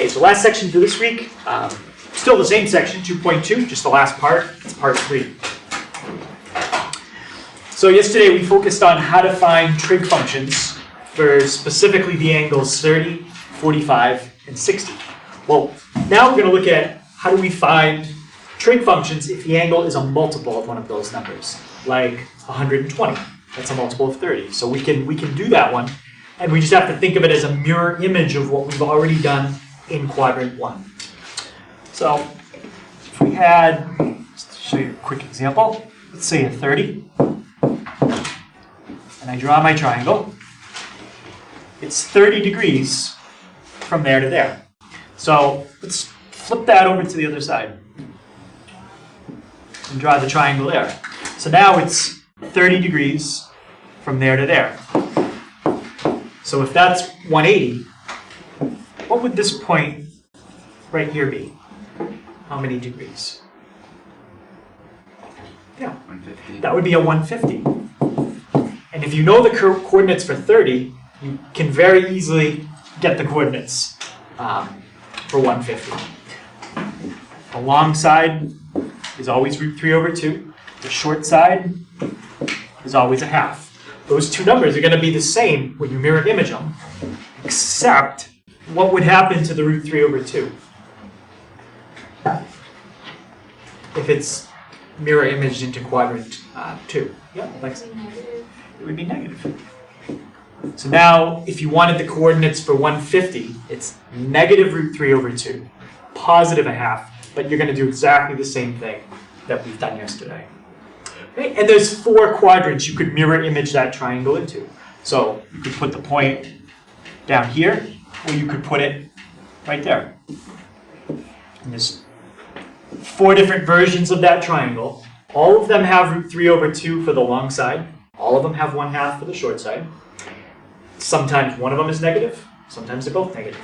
Okay, so last section for this week, still the same section, 2.2, just the last part. It's part 3. So yesterday we focused on how to find trig functions for specifically the angles 30, 45, and 60. Well, now we're going to look at how do we find trig functions if the angle is a multiple of one of those numbers, like 120. That's a multiple of 30. So we can do that one, and we just have to think of it as a mirror image of what we've already done in quadrant 1. So if we had, just to show you a quick example, let's say a 30, and I draw my triangle. It's 30 degrees from there to there. So let's flip that over to the other side and draw the triangle there. So now it's 30 degrees from there to there. So if that's 180, what would this point right here be? How many degrees? Yeah, 150. That would be a 150. And if you know the coordinates for 30, you can very easily get the coordinates for 150. The long side is always root 3 over 2. The short side is always a half. Those two numbers are going to be the same when you mirror image them, except what would happen to the root 3 over 2? If it's mirror imaged into quadrant 2. Yeah, Alexa? It would be negative. So now, if you wanted the coordinates for 150, it's negative root 3 over 2, positive a half, but you're going to do exactly the same thing that we've done yesterday. Okay? And there's 4 quadrants you could mirror image that triangle into. So you could put the point down here, or you could put it right there. And there's 4 different versions of that triangle. All of them have root 3 over 2 for the long side. All of them have 1/2 for the short side. Sometimes one of them is negative. Sometimes they're both negative,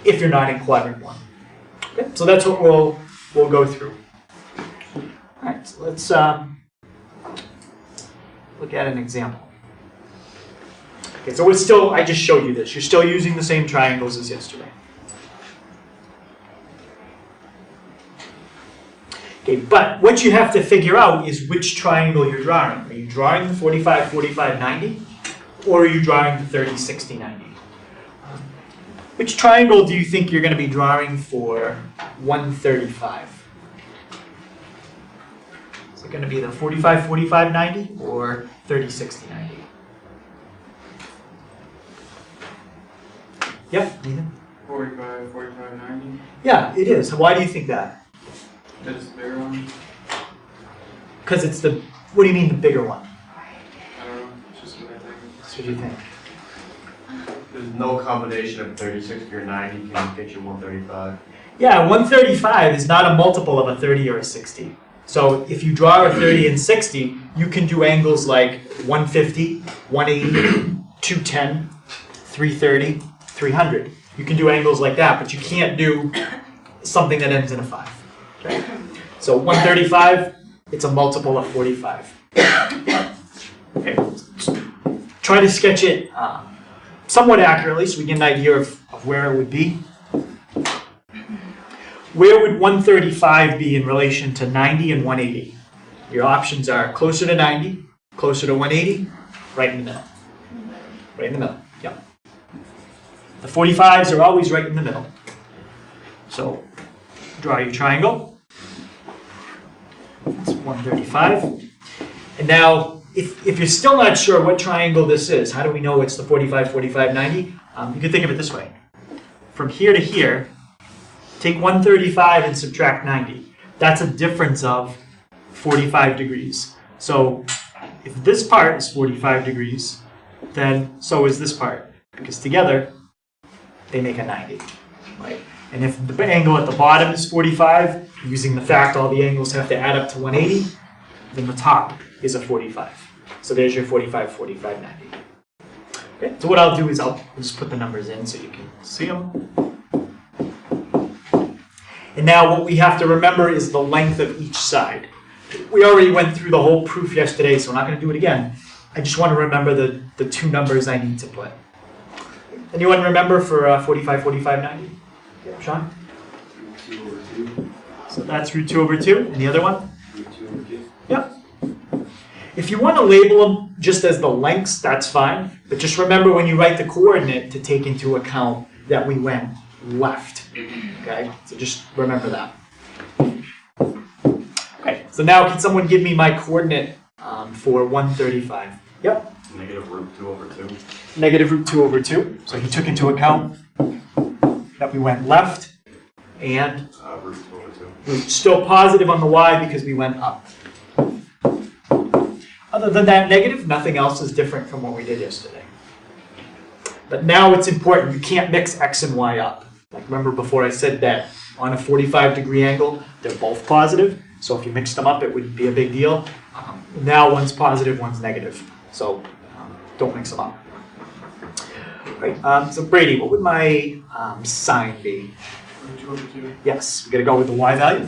if you're not in quadrant 1. Okay, so that's what we'll go through. All right, so let's look at an example. Okay, so I just showed you this. You're still using the same triangles as yesterday. Okay, but what you have to figure out is which triangle you're drawing. Are you drawing the 45, 45, 90? Or are you drawing the 30, 60, 90? Which triangle do you think you're going to be drawing for 135? Is it going to be the 45, 45, 90 or 30, 60, 90? Yep, Nathan? 45, 45, 90. Yeah, it is. Why do you think that? Because it's the bigger one. Because it's the, what do you mean the bigger one? I don't know. It's just what I think. That's what you think. There's no combination of 30, 60, or 90 can get you 135. Yeah, 135 is not a multiple of a 30 or a 60. So if you draw a 30 and 60, you can do angles like 150, 180, 210, 330, 300. You can do angles like that, but you can't do something that ends in a 5. Okay? So 135, it's a multiple of 45. Okay. Try to sketch it somewhat accurately so we get an idea of where it would be. Where would 135 be in relation to 90 and 180? Your options are closer to 90, closer to 180, right in the middle. Right in the middle, yeah. The 45s are always right in the middle. So draw your triangle. That's 135. And now, if you're still not sure what triangle this is, how do we know it's the 45, 45, 90? You can think of it this way. From here to here, take 135 and subtract 90. That's a difference of 45 degrees. So if this part is 45 degrees, then so is this part. Because together, they make a 90. Right? And if the angle at the bottom is 45, using the fact all the angles have to add up to 180, then the top is a 45. So there's your 45, 45, 90. Okay, so what I'll do is I'll just put the numbers in so you can see them. And now what we have to remember is the length of each side. We already went through the whole proof yesterday, so we're not going to do it again. I just want to remember the 2 numbers I need to put. Anyone remember for 45, 45, 90? Yep, Sean? Root 2 over 2. So that's root 2 over 2. And the other one? Root 2 over 2. Yep. If you want to label them just as the lengths, that's fine. But just remember when you write the coordinate to take into account that we went left. Okay? So just remember that. Okay, so now can someone give me my coordinate for 135? Yep. Negative root 2 over 2. Negative root 2 over 2. So he took into account that we went left and Root 2 over 2. we're still positive on the y because we went up. Other than that negative, nothing else is different from what we did yesterday. But now it's important, you can't mix x and y up. Like remember before I said that on a 45-degree angle, they're both positive. So if you mix them up, it wouldn't be a big deal. Now one's positive, one's negative. So don't mix them up. Right, so Brady, what would my sine be? Root 2 over 2. Yes, we're going to go with the y value.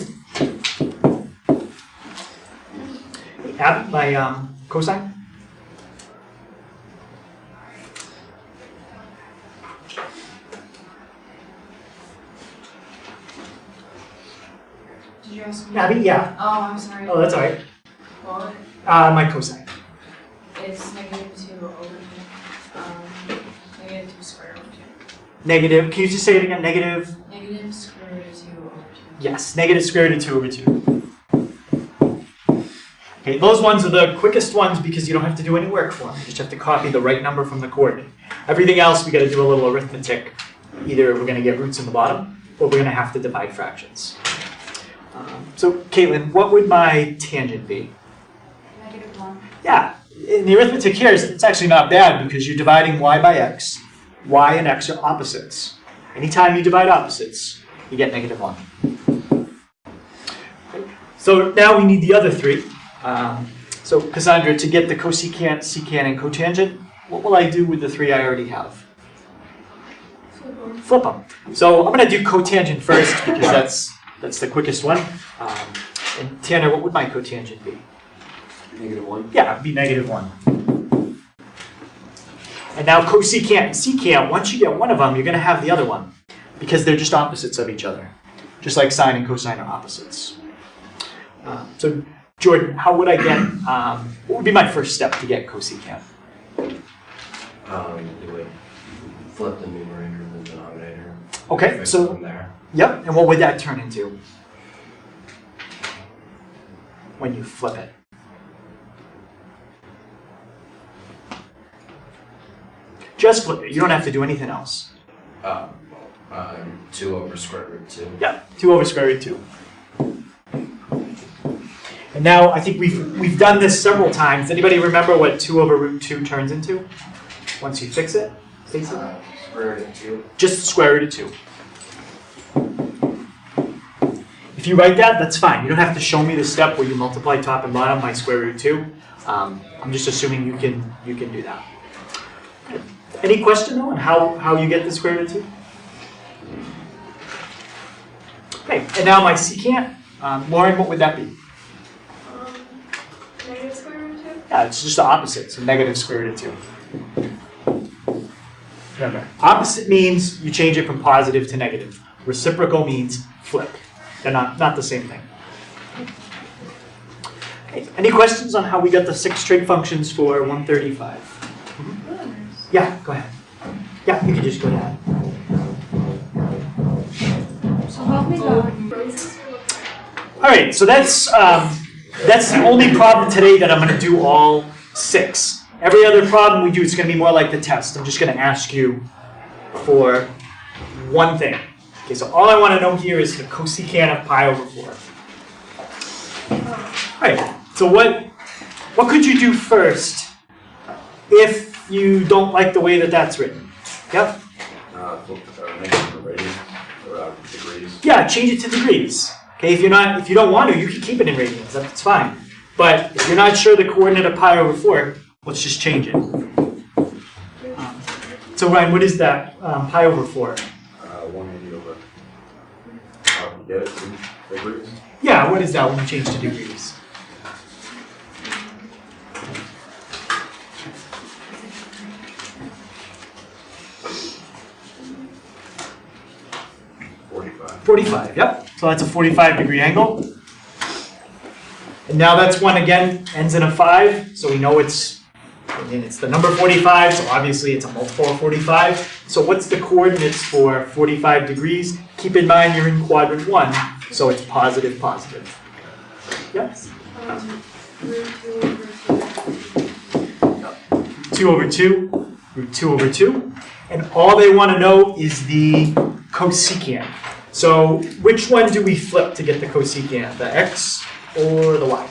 Abby, my cosine? Did you ask me? Abby, yeah. Oh, I'm sorry. Oh, that's all right. Well, My cosine. it's negative 2 over 2. Negative 2 square over 2. Negative, can you just say it again? Negative? Negative square root of 2 over 2. Yes, negative square root of 2 over 2. Okay, those ones are the quickest ones because you don't have to do any work for them. You just have to copy the right number from the coordinate. Everything else, we got to do a little arithmetic. Either we're going to get roots in the bottom, or we're going to have to divide fractions. So, Caitlin, what would my tangent be? Negative 1. Yeah, in the arithmetic here, it's actually not bad because you're dividing y by x. Y and x are opposites. Anytime you divide opposites, you get negative 1. Okay. So now we need the other three. So Cassandra, to get the cosecant, secant, and cotangent, what will I do with the three I already have? Flip them. So I'm going to do cotangent first because that's the quickest one. And Tanner, what would my cotangent be? Negative 1. Yeah, it'd be negative 1. And now cosecant and secant, once you get one of them, you're going to have the other one because they're just opposites of each other. Just like sine and cosine are opposites. So Jordan, how would I get, what would be my first step to get cosecant? You would flip the numerator and the denominator. Okay, Fix so, them there. yep, and what would that turn into when you flip it? Just flip it, you don't have to do anything else. 2 over square root 2. Yep, 2 over square root 2. And now I think we've done this several times. Anybody remember what 2 over root 2 turns into once you fix it? Square root of 2. Just the square root of 2. If you write that, that's fine. You don't have to show me the step where you multiply top and bottom by square root 2. I'm just assuming you can do that. Any question though on how you get the square root of 2? Okay, and now my secant. Lauren, what would that be? Negative square root of 2? Yeah, it's just the opposite, so negative square root of 2. Remember, opposite means you change it from positive to negative. Reciprocal means flip. They're not the same thing. Okay. Any questions on how we got the 6 trig functions for 135? Yeah, go ahead. Yeah, you can just go ahead. So help me God. All right, so that's the only problem today that I'm going to do all 6. Every other problem we do, it's going to be more like the test. I'm just going to ask you for one thing. Okay, so all I want to know here is the cosecant of pi over 4. All right, so what could you do first if you don't like the way that that's written? Yep. Degrees. Yeah, change it to degrees. Okay, if you don't want to, you can keep it in radians. That's fine. But if you're not sure the coordinate of pi over 4, let's just change it. So Ryan, what is that? Pi over 4. 180 over. You get it in degrees? Yeah, what is that when you change to degrees? 45, yep. So that's a 45-degree angle. And now that's one, again, ends in a 5, so we know it's the number 45, so obviously it's a multiple of 45. So what's the coordinates for 45 degrees? Keep in mind you're in quadrant 1, so it's positive, positive. Yes? Root 2 over 2. 2 over 2, root 2 over 2. And all they want to know is the cosecant. So which one do we flip to get the cosecant? The x or the y?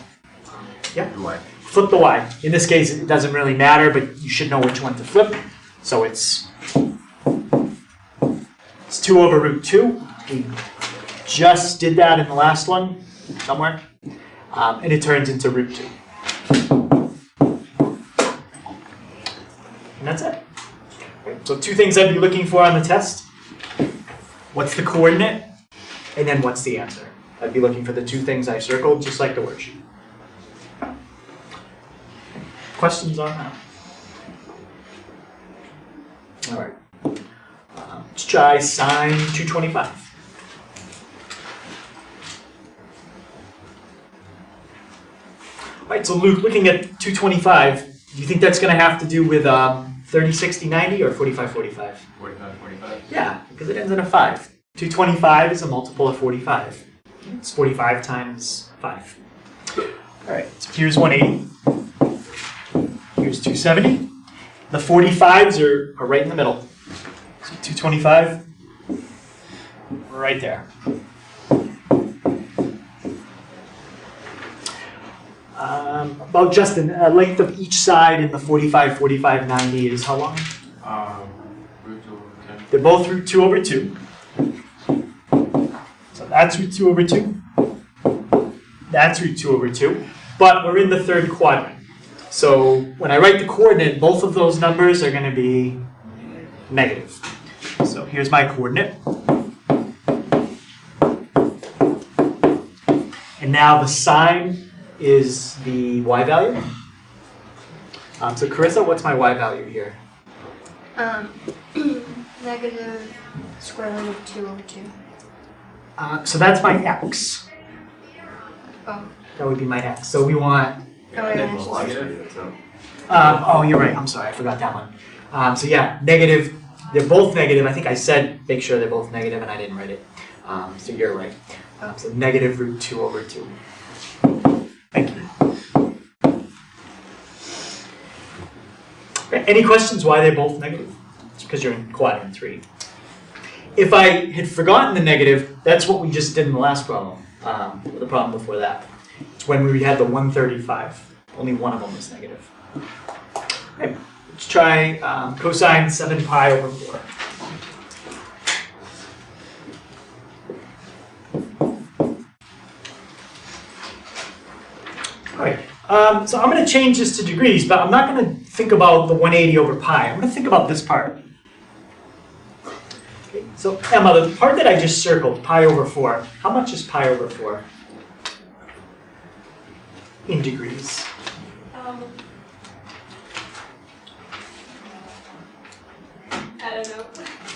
Yeah? The y. Flip the y. In this case, it doesn't really matter, but you should know which one to flip. So it's 2 over root 2. We just did that in the last one, somewhere. And it turns into root 2. And that's it. So 2 things I'd be looking for on the test. What's the coordinate? And then what's the answer? I'd be looking for the 2 things I circled, just like the worksheet. Questions on that? All right. Let's try sine 225. All right, so Luke, looking at 225, do you think that's going to have to do with 30, 60, 90 or 45, 45? 45, 45. Yeah, because it ends in a 5. 225 is a multiple of 45. It's 45 times 5. All right, so here's 180. Here's 270. The 45s are right in the middle. So 225, right there. About Justin, length of each side in the 45, 45, 90 is how long? Root 2 over 10. They're both root 2 over 2. So that's root 2 over 2. That's root 2 over 2. But we're in the 3rd quadrant. So when I write the coordinate, both of those numbers are going to be negative. So here's my coordinate. And now the sine is the y value. So Carissa, what's my y value here? Negative square root of 2 over 2. So that's my x. Oh. That would be my x. So we want... Oh, yeah. Negative, so. Oh, you're right. I'm sorry. I forgot that one. So yeah, negative. They're both negative. I think I said make sure they're both negative, and I didn't write it. So you're right. So negative root 2 over 2. Thank you. Any questions why they're both negative? It's because you're in quadrant 3. If I had forgotten the negative, that's what we just did in the last problem. The problem before that. It's when we had the 135. Only one of them was negative. Okay, let's try cosine 7 pi over 4. All right, so I'm going to change this to degrees, but I'm not going to think about the 180 over pi. I'm going to think about this part. Okay, so Emma, the part that I just circled, pi over 4, how much is pi over 4 in degrees? I don't know.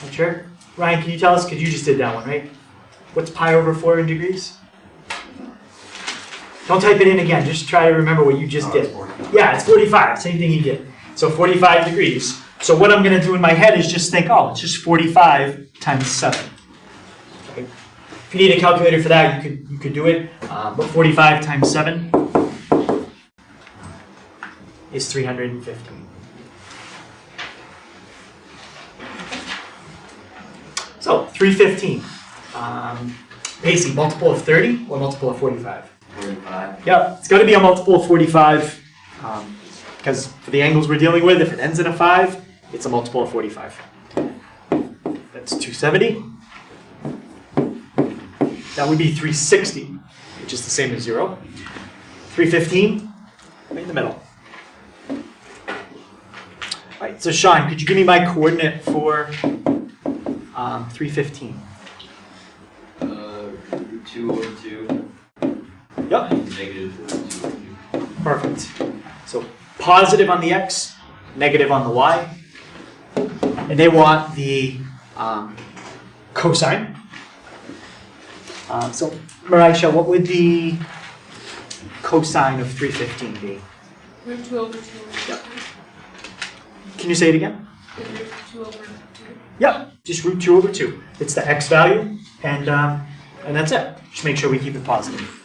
Not sure? Ryan, can you tell us? Because you just did that one, right? What's pi over 4 in degrees? Don't type it in again. Just try to remember what you just did. Yeah, it's 45. Same thing you did. So 45 degrees. So what I'm going to do in my head is just think, oh, it's just 45 times 7. Okay. If you need a calculator for that, you could do it. But 45 times 7 is 350. So 315. Pacey, multiple of 30 or multiple of 45? 45. Yeah, it's got to be a multiple of 45 because for the angles we're dealing with, if it ends in a 5, it's a multiple of 45. That's 270. That would be 360, which is the same as 0. 315, right in the middle. All right, so Sean, could you give me my coordinate for 315? Root 2 over 2. Yep. Negative root 2 over 2. Perfect. So positive on the x, negative on the y. And they want the cosine. So, Marisha, what would the cosine of 315 be? Root 2 over 2. Can you say it again? Root 2 over 2. Yep, just root 2 over 2. It's the x value, and that's it. Just make sure we keep it positive.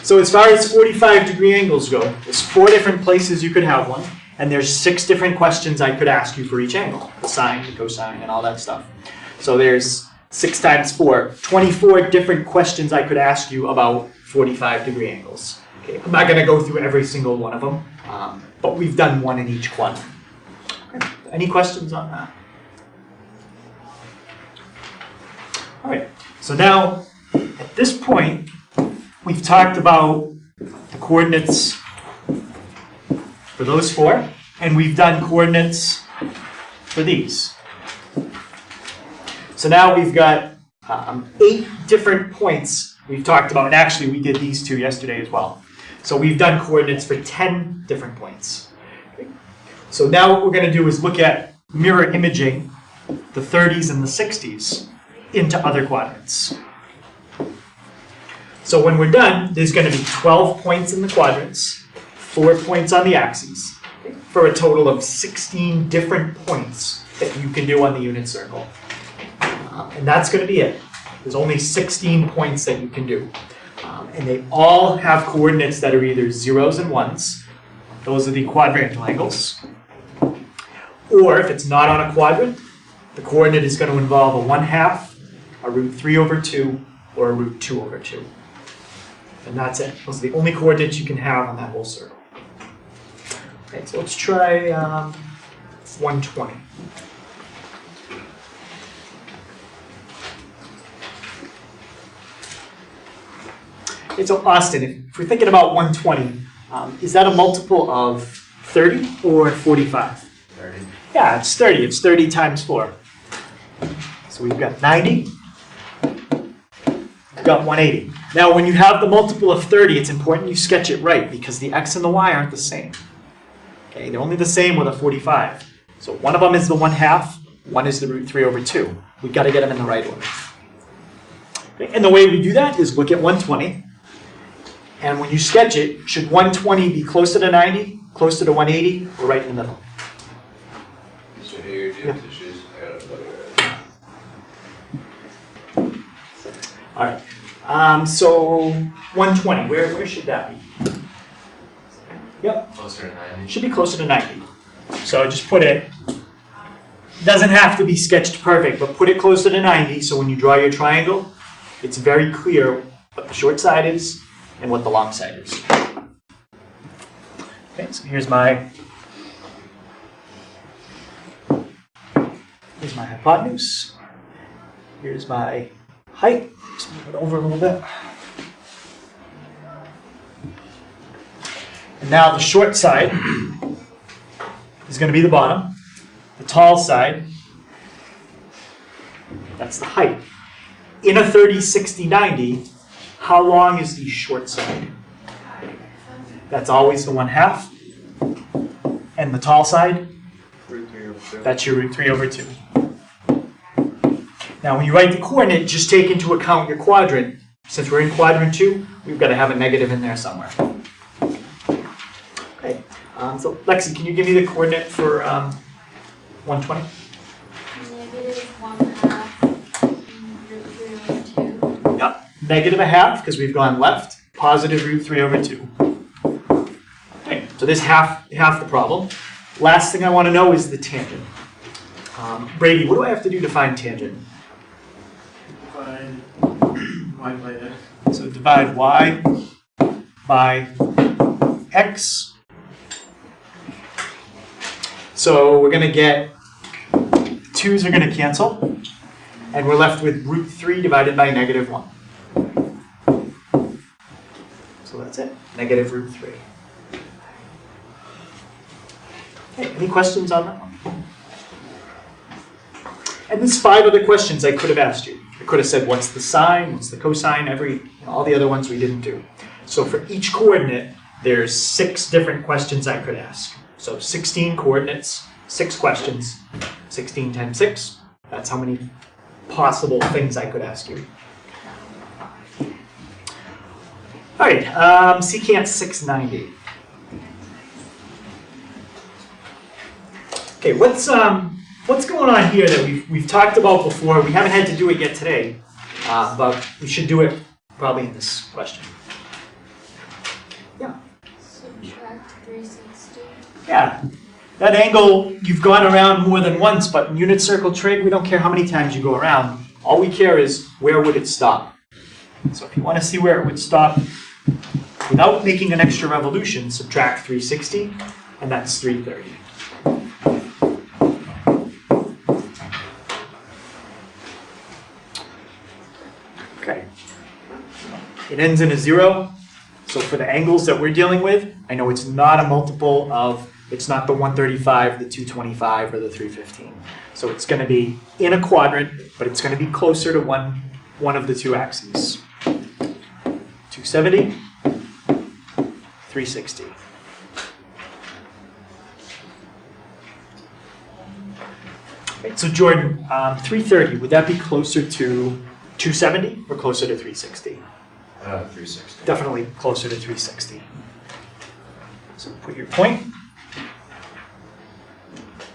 So as far as 45-degree angles go, there's 4 different places you could have one, and there's 6 different questions I could ask you for each angle. The sine, the cosine, and all that stuff. So there's 6 times 4, 24 different questions I could ask you about 45-degree angles. Okay, I'm not going to go through every single one of them, but we've done one in each quadrant. Okay. Any questions on that? All right, so now at this point, we've talked about the coordinates for those 4, and we've done coordinates for these. So now we've got 8 different points we've talked about, and actually we did these 2 yesterday as well. So we've done coordinates for 10 different points. Okay. So now what we're going to do is look at mirror imaging the 30s and the 60s into other quadrants. So when we're done, there's going to be 12 points in the quadrants, 4 points on the axes, okay, for a total of 16 different points that you can do on the unit circle. And that's going to be it. There's only 16 points that you can do. And they all have coordinates that are either 0s and 1s. Those are the quadrantal angles. Or if it's not on a quadrant, the coordinate is going to involve a 1/2, a root 3 over 2, or a root 2 over 2. And that's it. Those are the only coordinates you can have on that whole circle. Okay, so let's try 120. Okay, so Austin, if we're thinking about 120, is that a multiple of 30 or 45? 30. Yeah, it's 30. It's 30 times 4. So we've got 90. We've got 180. Now, when you have the multiple of 30, it's important you sketch it right because the x and the y aren't the same. Okay, they're only the same with a 45. So one of them is the 1/2, one is the root 3 over 2. We've got to get them in the right order. Okay, and the way we do that is look at 120. And when you sketch it, should 120 be closer to 90, closer to 180, or right in the middle? So here, Yeah. All right. So 120, where should that be? Yep, Closer to 90. should be closer to 90. So just put it, doesn't have to be sketched perfect, but put it closer to 90 so when you draw your triangle, it's very clear what the short side is and what the long side is. Okay, so here's my hypotenuse. Here's my height. Just move it over a little bit. And now the short side is going to be the bottom. The tall side, that's the height. In a 30, 60, 90, how long is the short side? That's always the 1/2. And the tall side? Root 3 over 2. That's your root 3 over 2. Now when you write the coordinate, just take into account your quadrant. Since we're in quadrant 2, we've got to have a negative in there somewhere. Okay, so Lexi, can you give me the coordinate for 120? -1/2 root 3 over 2. Yep, negative 1/2 because we've gone left, positive root 3 over 2. Okay, so there's half the problem. Last thing I want to know is the tangent. Brady, what do I have to do to find tangent? Find y by x. So divide y by x. So we're going to get, 2's are going to cancel, and we're left with root 3 divided by -1. So that's it, negative root 3. Okay, any questions on that one? And there's 5 other questions I could have asked you. I could have said, what's the sine, what's the cosine, all the other ones we didn't do. So for each coordinate, there's 6 different questions I could ask. So 16 coordinates, 6 questions, 16 times 6, That's how many possible things I could ask you. All right, secant 690. Okay, what's going on here that we've talked about before? We haven't had to do it yet today, but we should do it probably in this question. Yeah. Subtract 360. Yeah. That angle, you've gone around more than once, but in unit circle trig, we don't care how many times you go around. All we care is where would it stop. So if you want to see where it would stop without making an extra revolution, subtract 360, and that's 330. Okay. It ends in a 0. So for the angles that we're dealing with, I know it's not a multiple of, it's not the 135, the 225, or the 315. So it's going to be in a quadrant, but it's going to be closer to one of the two axes. 270, 360. Right, so Jordan, 330, would that be closer to 270 or closer to 360? 360. Definitely closer to 360. So put your point.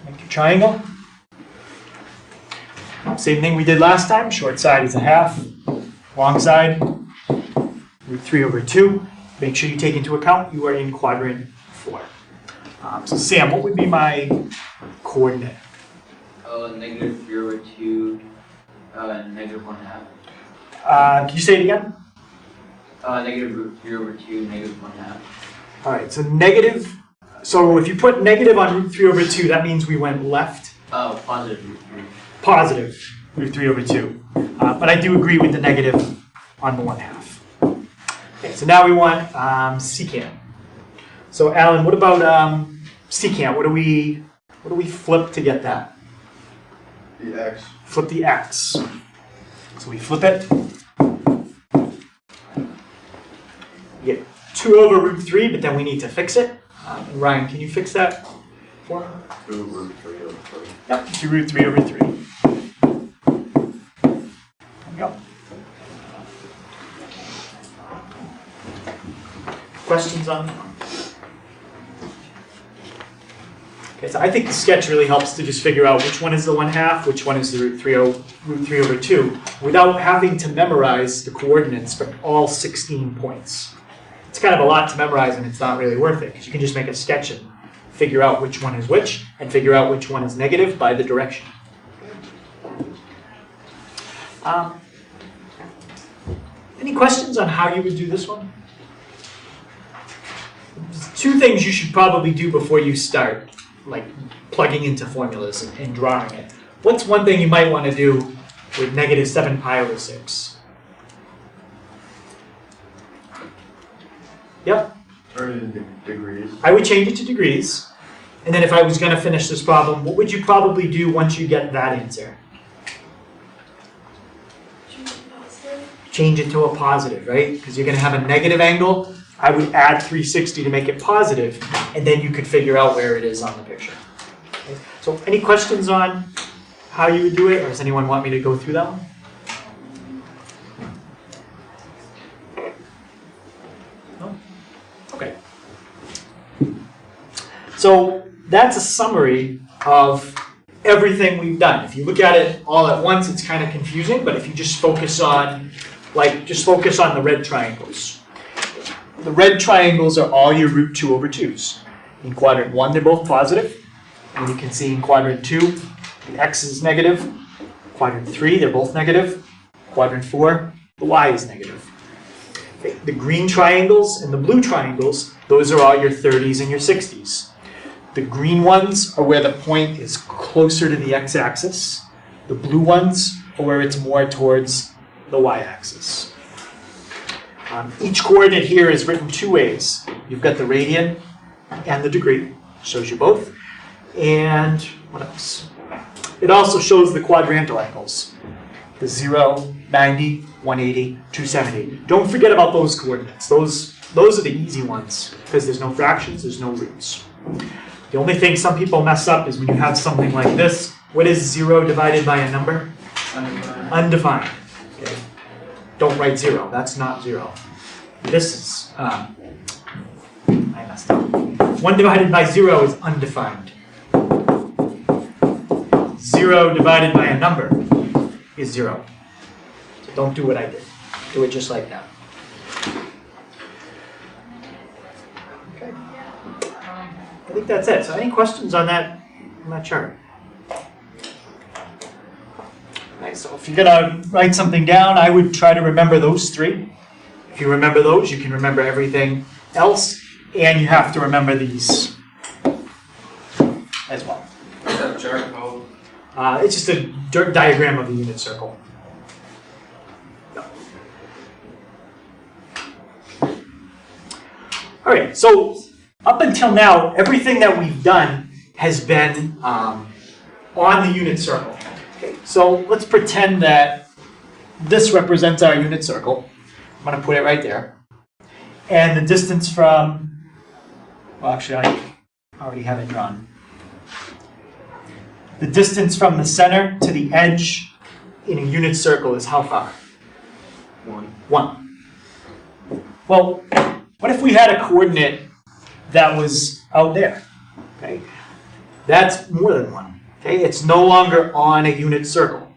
Make your triangle. Same thing we did last time. Short side is a half. Long side, root 3 over 2. Make sure you take into account you are in quadrant 4. So Sam, what would be my coordinate? Negative 3 over 2, negative 1/2. Can you say it again? Negative root 3 over 2, negative 1/2. All right, so negative. So if you put negative on root 3 over 2, that means we went left. Positive root 3. Positive root 3 over 2. But I do agree with the negative on the 1/2. Okay, so now we want secant. So Alan, what about secant? What do we flip to get that? The x. Flip the x. So we flip it. We get 2 over root 3, but then we need to fix it. And Ryan, can you fix that for me? 2 root 3 over 3. Yep, 2 root 3 over 3. There we go. Questions on that? Okay, so I think the sketch really helps to just figure out which one is the 1/2, which one is the root 3 over 2, without having to memorize the coordinates for all 16 points. It's kind of a lot to memorize, and it's not really worth it, because you can just make a sketch and figure out which one is which, and figure out which one is negative by the direction. Any questions on how you would do this one? There's 2 things you should probably do before you start, like plugging into formulas and drawing it. What's one thing you might want to do with negative 7 pi over 6? Yep. Turn it into degrees. I would change it to degrees. And then if I was going to finish this problem, what would you probably do once you get that answer? Change it to a positive, right? Because you're going to have a negative angle. I would add 360 to make it positive, and then you could figure out where it is on the picture. Okay. So any questions on how you would do it, or does anyone want me to go through that one? No? Okay. So that's a summary of everything we've done. If you look at it all at once, it's kind of confusing, but if you just focus on, the red triangles. The red triangles are all your root 2 over 2s. In quadrant 1, they're both positive. And you can see in quadrant 2, the x is negative. Quadrant 3, they're both negative. Quadrant 4, the y is negative. Okay. The green triangles and the blue triangles, those are all your 30s and your 60s. The green ones are where the point is closer to the x-axis. The blue ones are where it's more towards the y-axis. Each coordinate here is written 2 ways. You've got the radian and the degree. Shows you both. And what else? It also shows the quadrantal angles. The 0, 90, 180, 270. Don't forget about those coordinates. Those are the easy ones because there's no fractions, there's no roots. The only thing some people mess up is when you have something like this What is 0 divided by a number? Undefined. Okay. Don't write 0. That's not 0. This is, I messed up. 1 divided by 0 is undefined. 0 divided by a number is 0. So don't do what I did. Do it just like that. Okay. I think that's it. So any questions on that chart? Okay, so if you're going to write something down, I would try to remember those three. If you remember those, you can remember everything else, and you have to remember these as well. What's that chart called? It's just a diagram of the unit circle. All right, so up until now, everything that we've done has been on the unit circle. Okay, so let's pretend that this represents our unit circle. I'm going to put it right there. And the distance from, well, actually, I already have it drawn. The distance from the center to the edge in a unit circle is how far? 1. 1. Well, what if we had a coordinate that was out there? Okay, that's more than 1. Okay, it's no longer on a unit circle.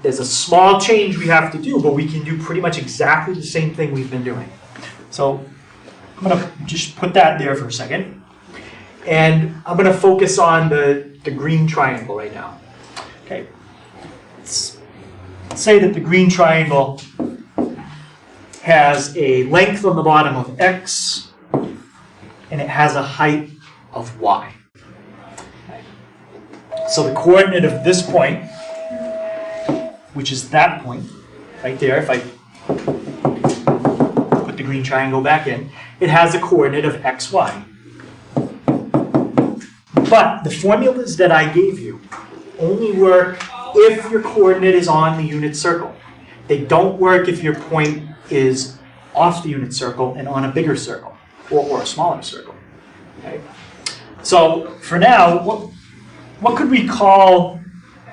There's a small change we have to do, but we can do pretty much exactly the same thing we've been doing. So I'm going to just put that there for a second. And I'm going to focus on the green triangle right now. Okay, let's say that the green triangle has a length on the bottom of x, and it has a height of y. Okay. So the coordinate of this point, which is that point right there, if I put the green triangle back in, it has a coordinate of xy. But the formulas that I gave you only work if your coordinate is on the unit circle. They don't work if your point is off the unit circle and on a bigger circle or a smaller circle. Okay? So for now, what could we call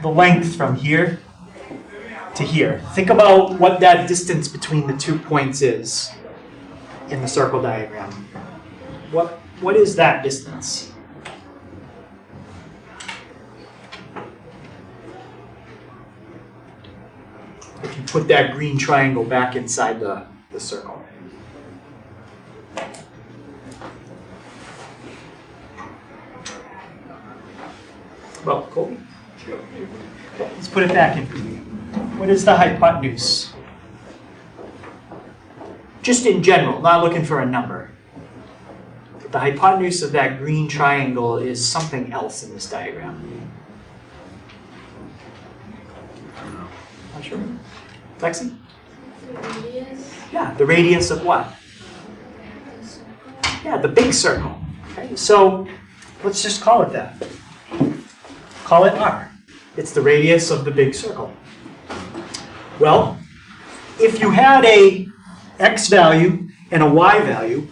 the length from here to here? Think about what that distance between the 2 points is in the circle diagram. What is that distance? If you put that green triangle back inside the circle. Well, Colby? Let's put it back in. What is the hypotenuse? Just in general, not looking for a number. The hypotenuse of that green triangle is something else in this diagram. Not sure. Lexi? The radius. Yeah, the radius of what? Yeah, the big circle. Okay, so let's just call it that. Call it R. It's the radius of the big circle. Well, if you had a x value and a y value,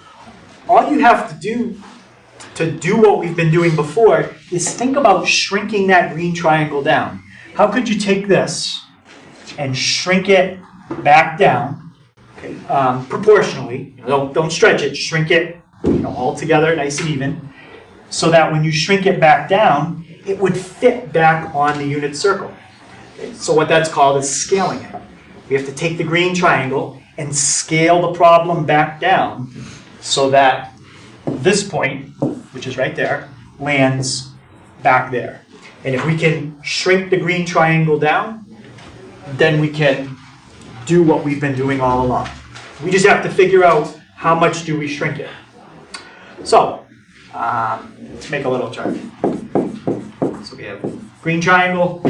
all you have to do what we've been doing before is think about shrinking that green triangle down. How could you take this and shrink it back down, okay, proportionally? Don't stretch it, shrink it all together, nice and even, so that when you shrink it back down, it would fit back on the unit circle. Okay, so what that's called is scaling it. We have to take the green triangle and scale the problem back down so that this point, which is right there, lands back there. And if we can shrink the green triangle down, then we can do what we've been doing all along. We just have to figure out how much do we shrink it. So, let's make a little chart. So we have green triangle,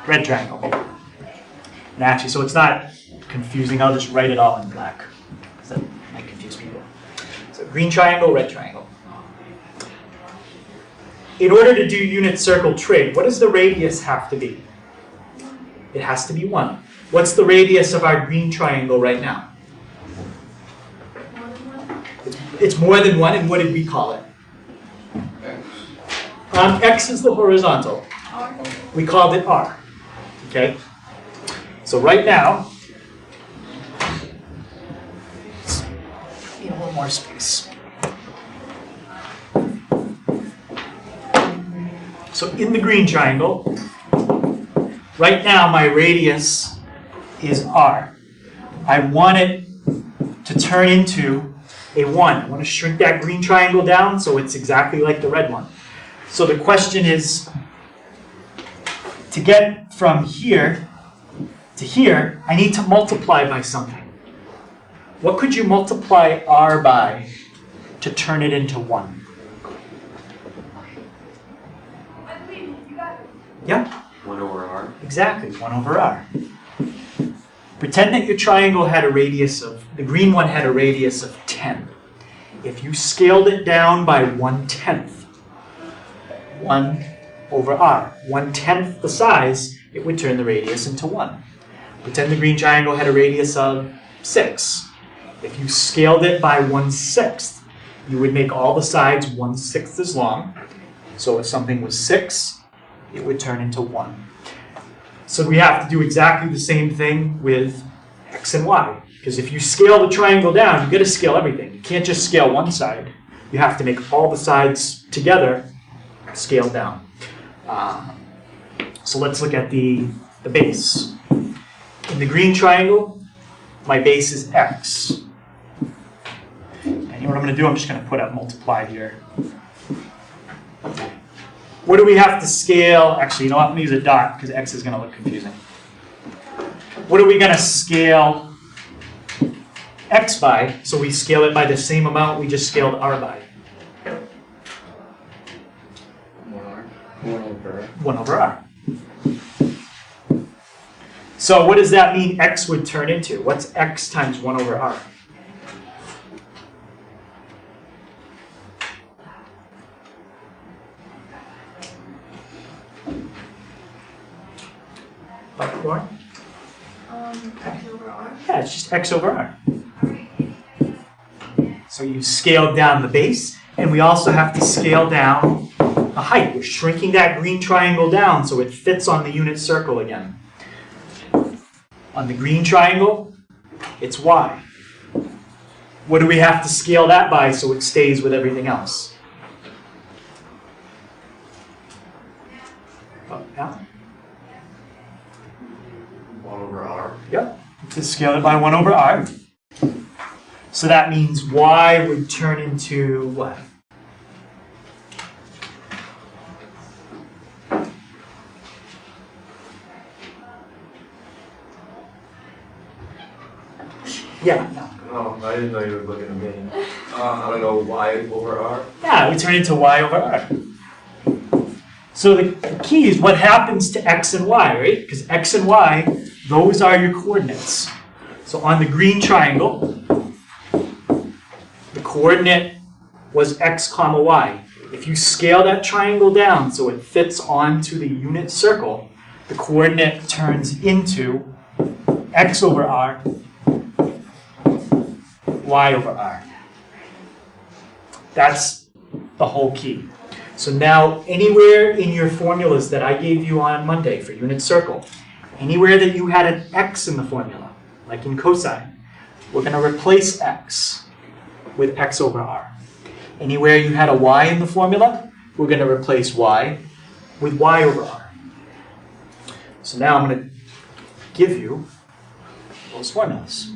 red triangle. And actually, so it's not confusing, I'll just write it all in black, because that might confuse people. So green triangle, red triangle. In order to do unit circle trig, what does the radius have to be? It has to be 1. What's the radius of our green triangle right now? It's more than 1, and what did we call it? X is the horizontal. R. We called it R. Okay? So right now, need a little more space. So in the green triangle, right now my radius is R. I want it to turn into a 1. I want to shrink that green triangle down so it's exactly like the red one. So the question is, to get from here to here, I need to multiply by something. What could you multiply R by to turn it into 1? Yeah? 1 over r. Exactly, 1 over R. Pretend that your triangle had a radius of, the green one had a radius of 10. If you scaled it down by 1/10, 1 over R, 1/10 the size, it would turn the radius into 1. Pretend the green triangle had a radius of 6. If you scaled it by 1/6, you would make all the sides 1/6 as long. So if something was 6, it would turn into 1. So we have to do exactly the same thing with X and Y. Because if you scale the triangle down, you've got to scale everything. You can't just scale one side. You have to make all the sides together scale down. So let's look at the base. In the green triangle, my base is X. And you know what I'm going to do? I'm just going to put up multiply here. What do we have to scale? Actually, you know what? I'm going to use a dot because X is going to look confusing. What are we going to scale X by? So we scale it by the same amount we just scaled R by. 1 over r. 1 over R. So what does that mean X would turn into? What's X times 1 over R? Lauren? X over R. Yeah, it's just X over R. So you scaled down the base, and we also have to scale down the height. We're shrinking that green triangle down so it fits on the unit circle again. On the green triangle, it's Y. What do we have to scale that by so it stays with everything else? Oh, yeah? 1 over r. Yep. To scale it by 1 over R. So that means Y would turn into what? Yeah, no. Oh, I didn't know you were looking at me. I don't know, y over r. Yeah, we turn into Y over R. So the key is what happens to X and Y, right? Because X and Y, those are your coordinates. So on the green triangle, the coordinate was X comma Y. If you scale that triangle down so it fits onto the unit circle, the coordinate turns into X over R, Y over R. That's the whole key. So now anywhere in your formulas that I gave you on Monday for unit circle, anywhere that you had an X in the formula, like in cosine, we're going to replace X with X over R. Anywhere you had a Y in the formula, we're going to replace Y with Y over R. So now I'm going to give you those formulas.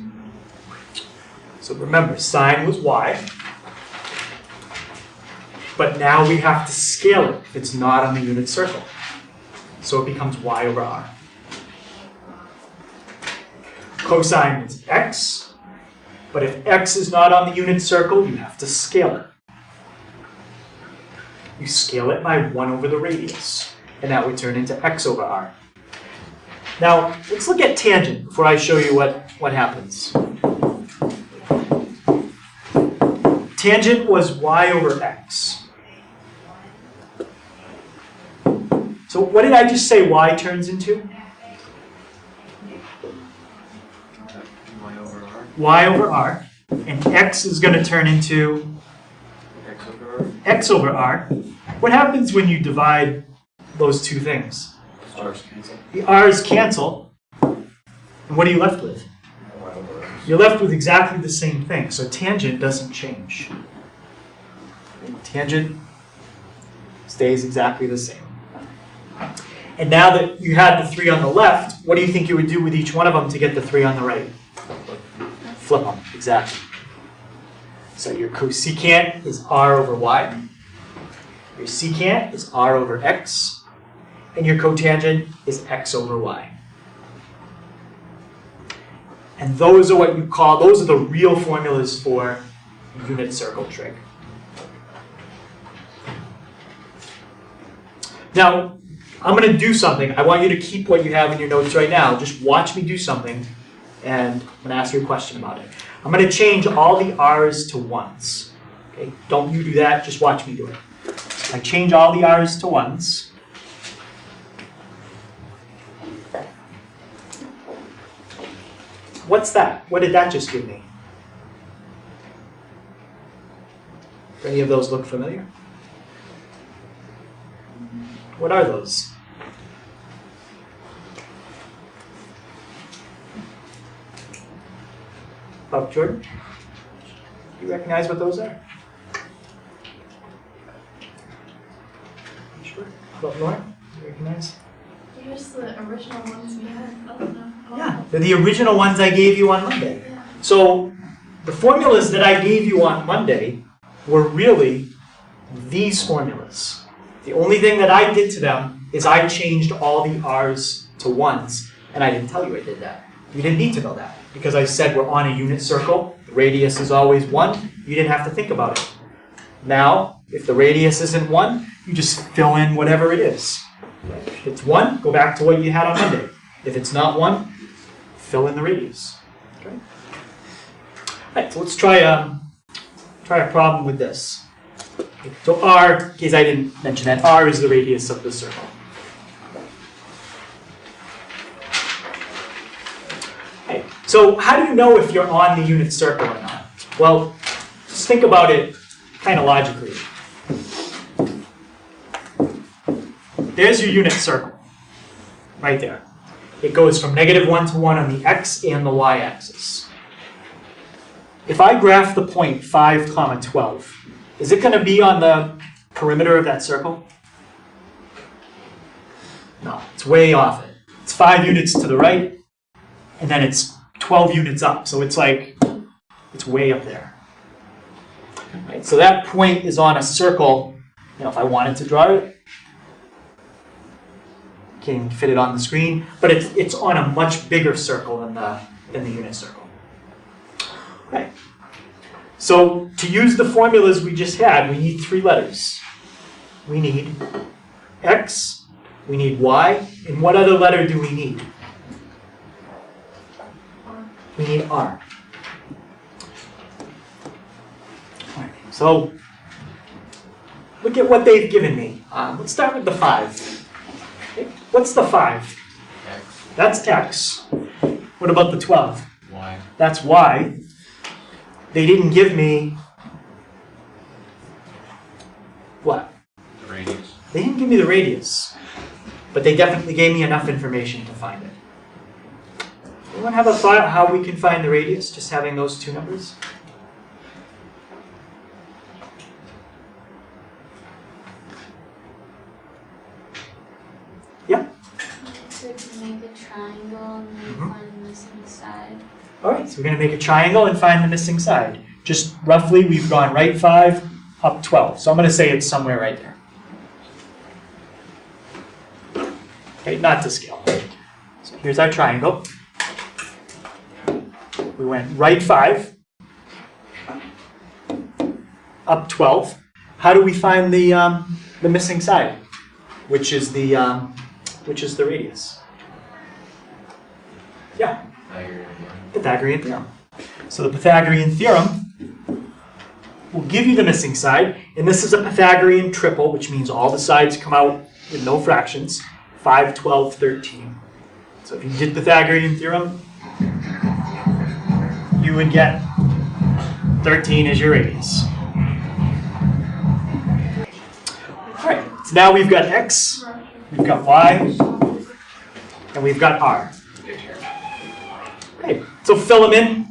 So remember, sine was Y, but now we have to scale it if it's not on the unit circle. So it becomes Y over R. Cosine is X, but if X is not on the unit circle, you have to scale it. You scale it by 1 over the radius, and that would turn into X over R. Now, let's look at tangent before I show you what happens. Tangent was Y over X. So what did I just say Y turns into? Y over r. Y over R. And X is going to turn into X over r. X over R. What happens when you divide those two things? R's cancel. The r's cancel, and what are you left with? You're left with exactly the same thing, so tangent doesn't change. Tangent stays exactly the same. And now that you had the 3 on the left, what do you think you would do with each one of them to get the 3 on the right? Flip them, exactly. So your cosecant is r over y, your secant is r over x, and your cotangent is x over y. And those are what you call, those are the real formulas for unit circle trig. Now, I'm going to do something. I want you to keep what you have in your notes right now. Just watch me do something, and I'm going to ask you a question about it. I'm going to change all the r's to 1s. Okay? Don't you do that, just watch me do it. I change all the r's to 1s. What's that? What did that just give me? Do any of those look familiar? What are those? Oh, Jordan? Do you recognize what those are? You sure? How about Lauren? Do you recognize? Here's the original ones we had. I don't know. Yeah, they're the original ones I gave you on Monday. Yeah. So the formulas that I gave you on Monday were really these formulas. The only thing that I did to them is I changed all the r's to 1s, and I didn't tell you I did that. You didn't need to know that, because I said we're on a unit circle, the radius is always 1, you didn't have to think about it. Now, if the radius isn't 1, you just fill in whatever it is. If it's 1, go back to what you had on Monday. If it's not 1, fill in the radius. Okay? All right, so let's try a problem with this. So r, in case I didn't mention that, r is the radius of the circle. Okay, so how do you know if you're on the unit circle or not? Well, just think about it kind of logically. There's your unit circle, right there. It goes from -1 to 1 on the x and the y-axis. If I graph the point 5, 12, is it going to be on the perimeter of that circle? No, it's way off it. It's 5 units to the right, and then it's 12 units up. So it's like, it's way up there. Right, so that point is on a circle. You know, if I wanted to draw it, can't even fit it on the screen, but it's on a much bigger circle than the unit circle. Right. So to use the formulas we just had, we need 3 letters. We need x, we need y, and what other letter do we need? We need r. Right. So look at what they've given me. Let's start with the 5. Okay. What's the 5? X, That's x. What about the 12? Y. That's y. They didn't give me what? The radius. They didn't give me the radius, but they definitely gave me enough information to find it. Anyone have a thought how we can find the radius, just having those 2 numbers? Yeah? To make a triangle and then find the missing side. All right, so we're going to make a triangle and find the missing side. Just roughly, we've gone right 5, up 12. So I'm going to say it's somewhere right there. Okay, not to scale. So here's our triangle. We went right 5, up 12. How do we find the missing side, which is the radius? Yeah. Pythagorean theorem. So the Pythagorean theorem will give you the missing side, and this is a Pythagorean triple, which means all the sides come out with no fractions, 5, 12, 13. So if you did Pythagorean theorem, you would get 13 as your radius. All right, So now we've got x, we've got y, and we've got r. Okay, so fill them in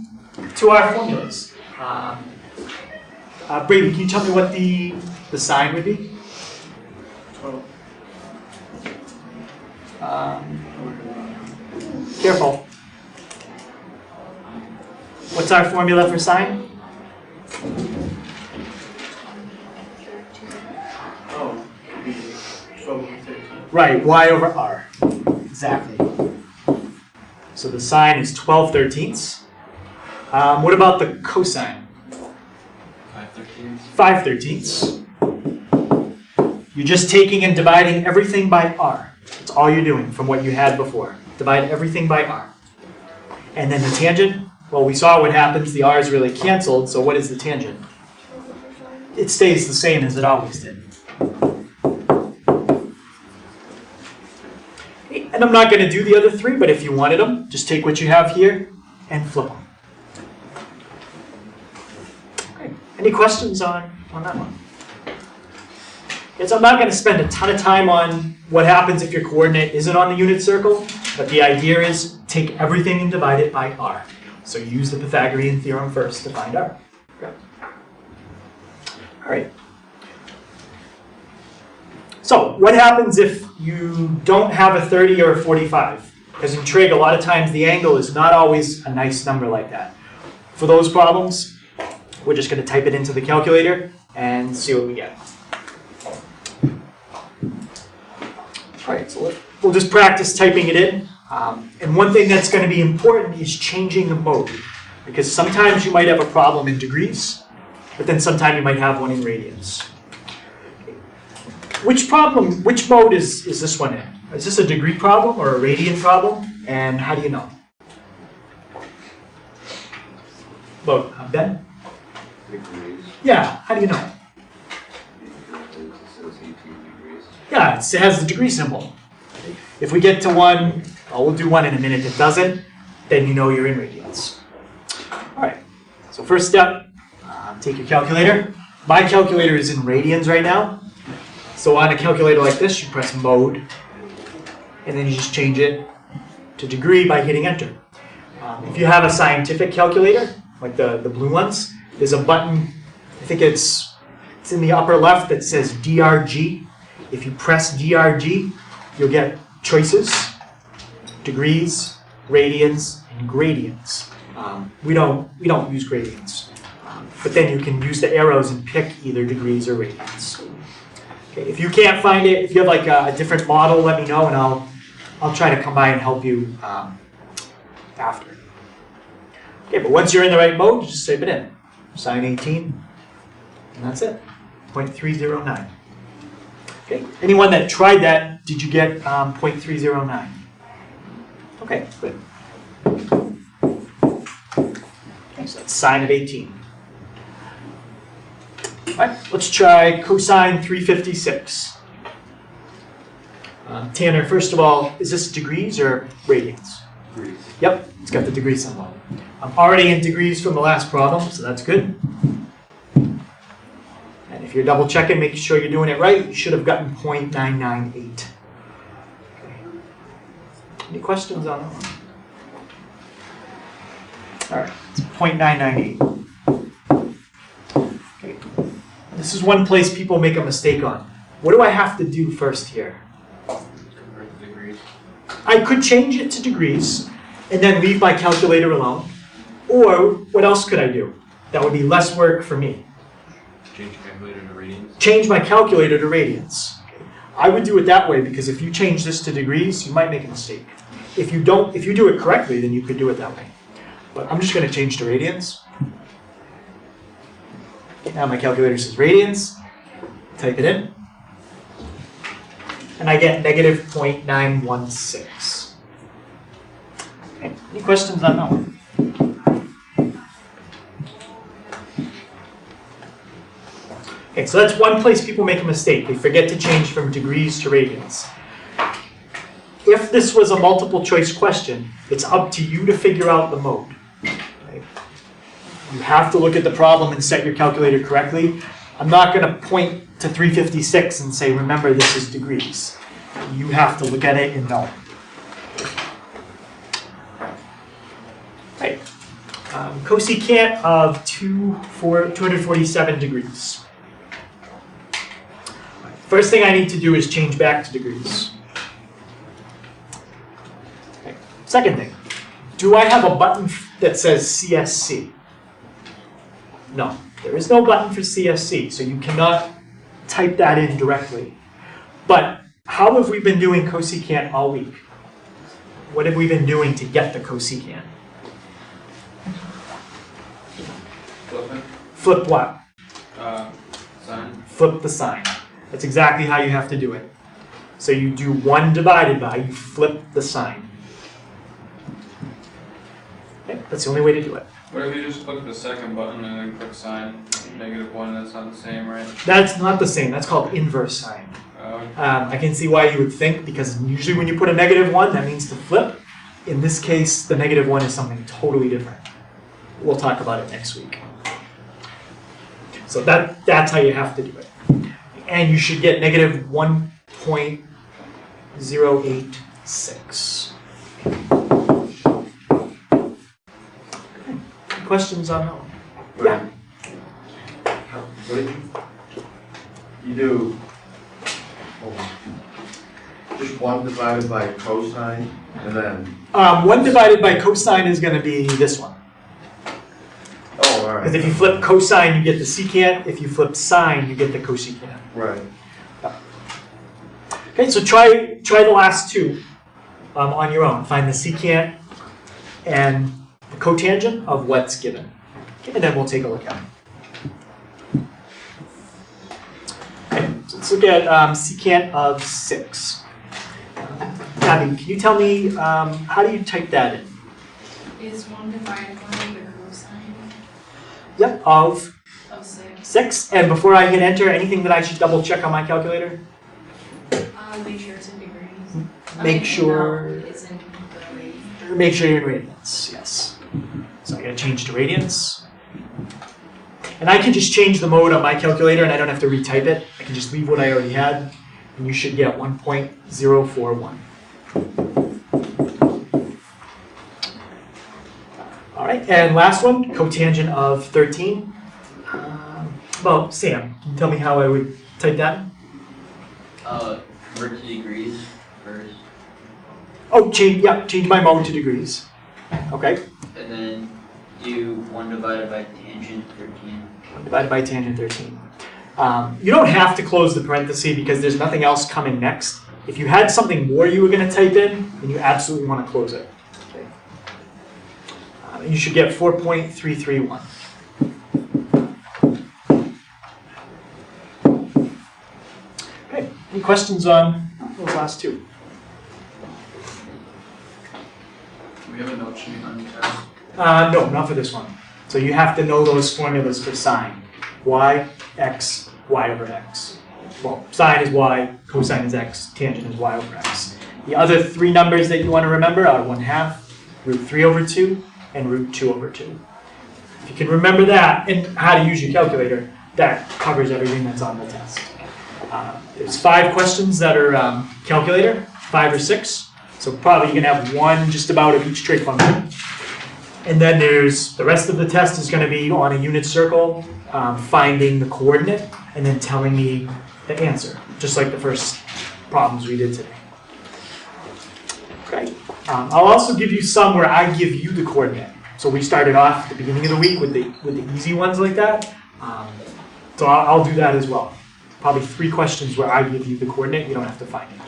to our formulas. Brady, can you tell me what the sine would be? 12. Careful. What's our formula for sine? Oh, 12 and 6. Right, y over r. Exactly. So the sine is 12/13. What about the cosine? 5/13. You're just taking and dividing everything by r. That's all you're doing from what you had before. Divide everything by r. And then the tangent, well, we saw what happens. The r's really canceled, so what is the tangent? It stays the same as it always did. And I'm not going to do the other three, but if you wanted them, just take what you have here and flip them. Okay. Any questions on that one? Okay, so I'm not going to spend a ton of time on what happens if your coordinate isn't on the unit circle, but the idea is take everything and divide it by r. So use the Pythagorean theorem first to find r. Okay. All right. So what happens if you don't have a 30 or a 45? Because in trig, a lot of times the angle is not always a nice number like that. For those problems, we're just going to type it into the calculator and see what we get. All right, so we'll just practice typing it in. And one thing that's going to be important is changing the mode. Because sometimes you might have a problem in degrees, but then sometimes you might have one in radians. Which mode is this one in? Is this a degree problem or a radian problem? And how do you know? Well, Ben? Degrees. Yeah, how do you know? Yeah, it has the degree symbol. If we get to 1, we'll do 1 in a minute. If it doesn't, then you know you're in radians. All right, so first step, take your calculator. My calculator is in radians right now. So on a calculator like this, you press mode, and then you just change it to degree by hitting enter. If you have a scientific calculator, like the blue ones, there's a button, I think it's in the upper left that says DRG. If you press DRG, you'll get choices, degrees, radians, and gradients. We don't use gradients, but then you can use the arrows and pick either degrees or radians. Okay, if you can't find it, if you have like a different model, let me know and I'll try to come by and help you after. Okay, but once you're in the right mode, just type it in. Sine 18, and that's it, 0.309. Okay, anyone that tried that, did you get 0.309? Okay, good. Okay, so that's sine of 18. All right, let's try cosine 356. Tanner, first of all, is this degrees or radians? Degrees. Yep, it's got the degree symbol. I'm already in degrees from the last problem, so that's good. And if you're double checking, making sure you're doing it right, you should have gotten 0.998. Okay. Any questions on that one? All right, it's 0.998. Okay. This is one place people make a mistake on. What do I have to do first here? Convert the degrees. I could change it to degrees and then leave my calculator alone. Or what else could I do? That would be less work for me. Change your calculator to radians. Change my calculator to radians. I would do it that way because if you change this to degrees, you might make a mistake. If you do it correctly, then you could do it that way. But I'm just going to change to radians. Now my calculator says radians. Type it in. And I get negative 0.916. Okay. Any questions on that one? Okay, so that's one place people make a mistake. They forget to change from degrees to radians. If this was a multiple choice question, it's up to you to figure out the mode. Okay? You have to look at the problem and set your calculator correctly. I'm not going to point to 356 and say, remember, this is degrees. You have to look at it and know. Right. Cosecant of 247 degrees. First thing I need to do is change back to degrees. Okay. Second thing, do I have a button that says CSC? No, there is no button for CSC, so you cannot type that in directly. But how have we been doing cosecant all week? What have we been doing to get the cosecant? Flipping. Flip what? Sine. Flip the sign. That's exactly how you have to do it. So you do 1 divided by, you flip the sign. Okay, that's the only way to do it. What if you just click the second button and then click sine? -1, that's not the same, right? That's not the same. That's called inverse sign. I can see why you would think, because usually when you put a -1, that means to flip. In this case, the -1 is something totally different. We'll talk about it next week. So that's how you have to do it. And you should get -1.086. Questions on that one? Yeah. What did you do? Just 1 divided by cosine, and then. 1 divided by cosine is going to be this one. Oh, all right. Because if you flip cosine, you get the secant. If you flip sine, you get the cosecant. Right. Okay, so try the last two on your own. Find the secant and the cotangent of what's given. Okay, and then we'll take a look at it. Okay, so let's look at secant of 6. Abby, can you tell me, how do you type that in? Is 1 divided by the cosine Yep, of of 6. 6. And before I hit enter, anything that I should double check on my calculator? Make sure it's in degrees. Make sure. No, it's in the Make sure you're in radians, yes. So I gotta change to radians. And I can just change the mode on my calculator and I don't have to retype it. I can just leave what I already had, and you should get 1.041. All right, and last one, cotangent of 13. Well, Sam, can you tell me how I would type that? Convert to degrees first, Oh, change my mode to degrees. Okay, and then do 1 divided by tangent 13. divided by tangent 13. You don't have to close the parenthesis because there's nothing else coming next. If you had something more you were going to type in, then you absolutely want to close it. Okay. And you should get 4.331. Okay, any questions on those last two? Do we have a note sheet on the test? No, not for this one. So you have to know those formulas for sine. Y, x, y over x. Well, sine is y, cosine is x, tangent is y over x. The other 3 numbers that you want to remember are 1/2, √3/2, and √2/2. If you can remember that and how to use your calculator, that covers everything that's on the test. There's 5 questions that are calculator, 5 or 6. So probably you're going to have one just about of each trig function. And then there's the rest of the test is going to be on a unit circle, finding the coordinate, and then telling me the answer, just like the first problems we did today. Okay. I'll also give you some where I give you the coordinate. So we started off at the beginning of the week with the easy ones like that. So I'll do that as well. Probably 3 questions where I give you the coordinate. You don't have to find it.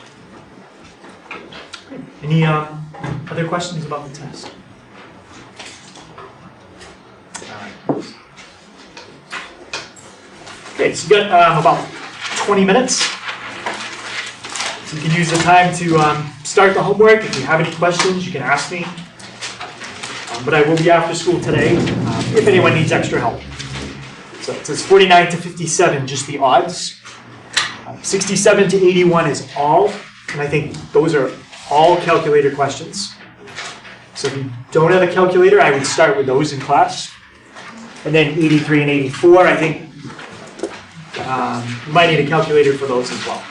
Okay. Any other questions about the test? Okay, so you got about 20 minutes. So you can use the time to start the homework. If you have any questions, you can ask me. But I will be after school today if anyone needs extra help. So it says 49 to 57, just the odds. 67 to 81 is all, and I think those are all calculator questions. So if you don't have a calculator, I would start with those in class. And then 83 and 84, I think You might need a calculator for those as well.